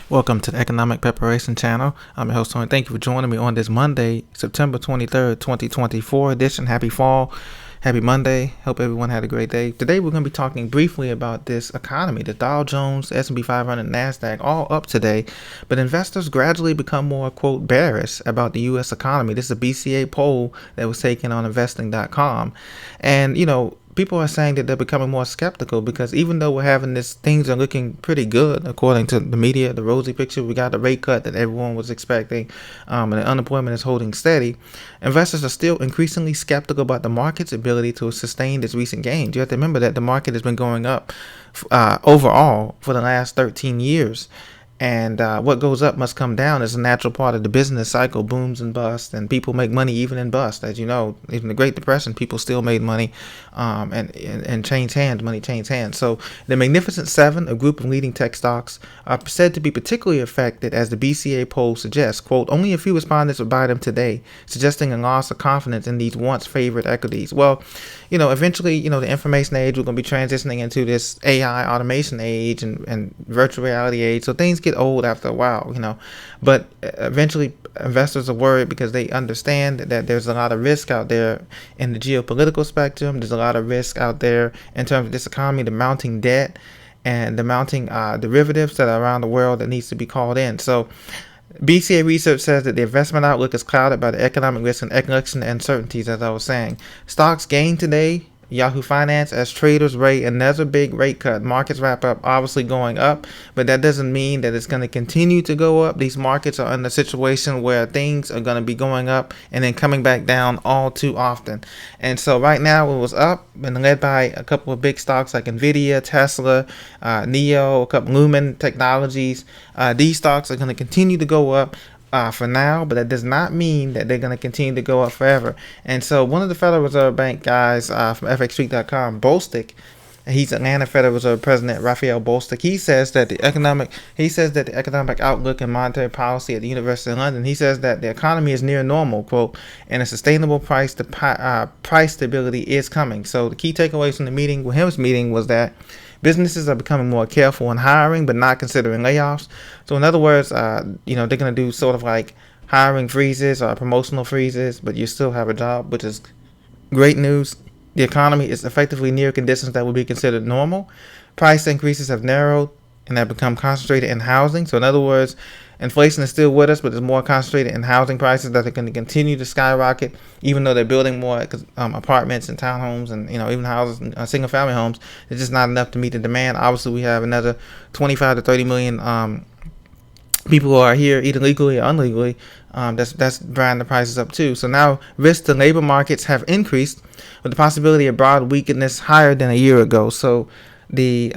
Welcome to the Economic Preparation Channel. I'm your host, Tony. Thank you for joining me on this Monday, September 23rd, 2024 edition. Happy fall. Happy Monday. Hope everyone had a great day. Today, we're going to be talking briefly about this economy. The Dow Jones, S&P 500, NASDAQ, all up today, but investors gradually become more, quote, bearish about the U.S. economy. This is a BCA poll that was taken on investing.com. And, people are saying that they're becoming more skeptical because even though we're having this, things are looking pretty good according to the media, the rosy picture. We got the rate cut that everyone was expecting, and the unemployment is holding steady. Investors are still increasingly skeptical about the market's ability to sustain this recent gains. You have to remember that the market has been going up overall for the last 13 years. And what goes up must come down is a natural part of the business cycle, booms and busts, and people make money even in bust. As you know, even the Great Depression, people still made money, and changed hands. Money changed hands. So the Magnificent Seven, a group of leading tech stocks, are said to be particularly affected, as the BCA poll suggests. Quote, only a few respondents would buy them today, suggesting a loss of confidence in these once favored equities. Well, eventually, the information age, we're going to be transitioning into this AI automation age and virtual reality age. So things get old after a while, but eventually investors are worried because they understand that there's a lot of risk out there in the geopolitical spectrum. There's a lot of risk out there in terms of this economy, the mounting debt and the mounting derivatives that are around the world that needs to be called in. So BCA research says that the investment outlook is clouded by the economic risk and election uncertainties, as I was saying. Stocks gained today. Yahoo Finance, as traders rate another big rate cut. Markets wrap up obviously going up, but that doesn't mean that it's going to continue to go up. These markets are in a situation where things are going to be going up and then coming back down all too often. And so right now it was up and led by a couple of big stocks like Nvidia, Tesla, Neo, a couple Lumen Technologies. These stocks are going to continue to go up for now, but that does not mean that they're going to continue to go up forever. And so one of the Federal Reserve Bank guys from FXstreet.com, Bostic, he's Atlanta Federal Reserve President Raphael Bostic. He says that the economic outlook and monetary policy at the University of London. He says that the economy is near normal, quote, and a sustainable price stability is coming. So the key takeaways from the meeting, Wilhelm's meeting, was that businesses are becoming more careful in hiring, but not considering layoffs. So in other words, they're going to do sort of like hiring freezes or promotional freezes, but you still have a job, which is great news. The economy is effectively near conditions that would be considered normal. Price increases have narrowed and have become concentrated in housing. So in other words, inflation is still with us, but it's more concentrated in housing prices that are going to continue to skyrocket, even though they're building more apartments and townhomes and even houses and single-family homes. It's just not enough to meet the demand. Obviously, we have another 25 to 30 million people who are here either legally or unlegally. That's driving the prices up too. So now risks to labor markets have increased, with the possibility of broad weakness higher than a year ago. So the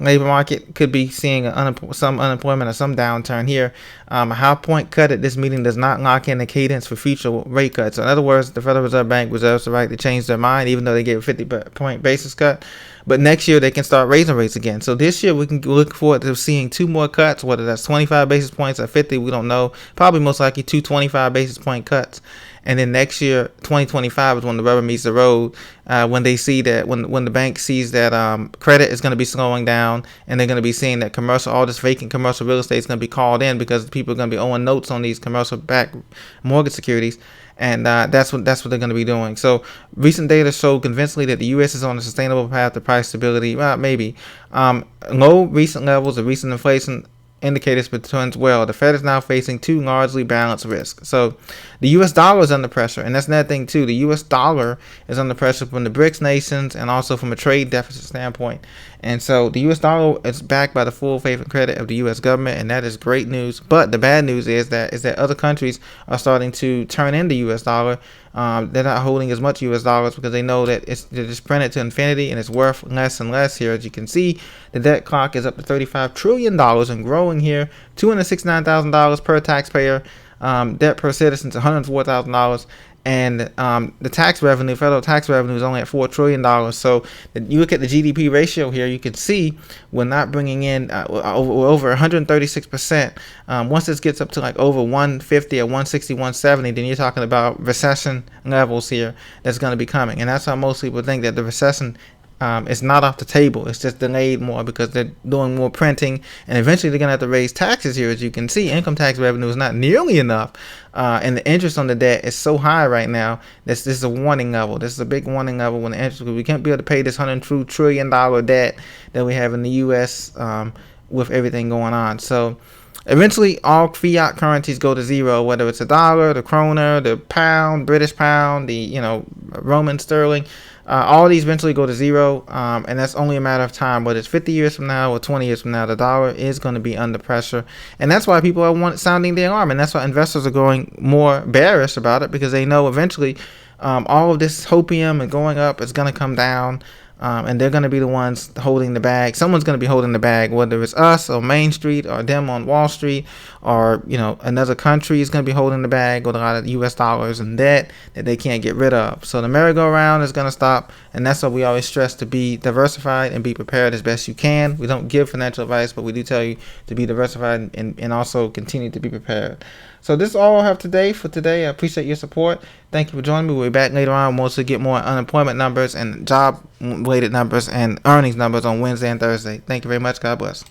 labor market could be seeing some unemployment or some downturn here. A high point cut at this meeting does not lock in the cadence for future rate cuts. So in other words, the Federal Reserve Bank reserves the right to change their mind, even though they gave a 50-point basis cut. But next year, they can start raising rates again. So this year, we can look forward to seeing two more cuts, whether that's 25 basis points or 50, we don't know. Probably most likely 2 25 basis point cuts. And then next year, 2025 is when the rubber meets the road, when they see that, when the bank sees that credit is going to be slowing down, and they're going to be seeing that all this vacant commercial real estate is going to be called in because people are going to be owing notes on these commercial-backed mortgage securities. And that's what they're going to be doing. So recent data show convincingly that the U.S. is on a sustainable path to price stability. Well, maybe. Low recent levels of recent inflation indicators portends well. The Fed is now facing two largely balanced risks. So the U.S. dollar is under pressure, and that's another thing too. The U.S. dollar is under pressure from the BRICS nations and also from a trade deficit standpoint. And so the U.S. dollar is backed by the full faith and credit of the U.S. government, and that is great news. But the bad news is that other countries are starting to turn in the U.S. dollar. They're not holding as much U.S. dollars because they know that they're just printed to infinity and it's worth less and less here. As you can see, the debt clock is up to $35 trillion and growing here. $269,000 per taxpayer. Debt per citizen is $104,000. And the tax revenue, federal tax revenue, is only at $4 trillion. So you look at the GDP ratio here, you can see we're not bringing in over 136%. Once this gets up to like over 150 or 160, 170, then you're talking about recession levels here that's going to be coming. And that's how most people think that the recession It's not off the table. It's just delayed more because they're doing more printing, and eventually they're gonna have to raise taxes here. As you can see, income tax revenue is not nearly enough, and the interest on the debt is so high right now. This is a warning level. This is a big warning level when the interest. We can't be able to pay this $102 trillion debt that we have in the U.S. With everything going on. So eventually, all fiat currencies go to zero, whether it's a dollar, the kroner, the pound, British pound, the Roman sterling. All these eventually go to zero, and that's only a matter of time. Whether it's 50 years from now or 20 years from now, the dollar is going to be under pressure, and that's why people are sounding the alarm, and that's why investors are going more bearish about it, because they know eventually all of this hopium and going up is going to come down. And they're going to be the ones holding the bag. Someone's going to be holding the bag, whether it's us or Main Street or them on Wall Street, or another country is going to be holding the bag with a lot of U.S. dollars and debt that they can't get rid of. So the merry-go-round is going to stop, and that's why we always stress to be diversified and be prepared as best you can. We don't give financial advice, but we do tell you to be diversified and also continue to be prepared. So this is all I have today for today. I appreciate your support. Thank you for joining me. We'll be back later on. We'll also get more unemployment numbers and job-related numbers and earnings numbers on Wednesday and Thursday. Thank you very much. God bless.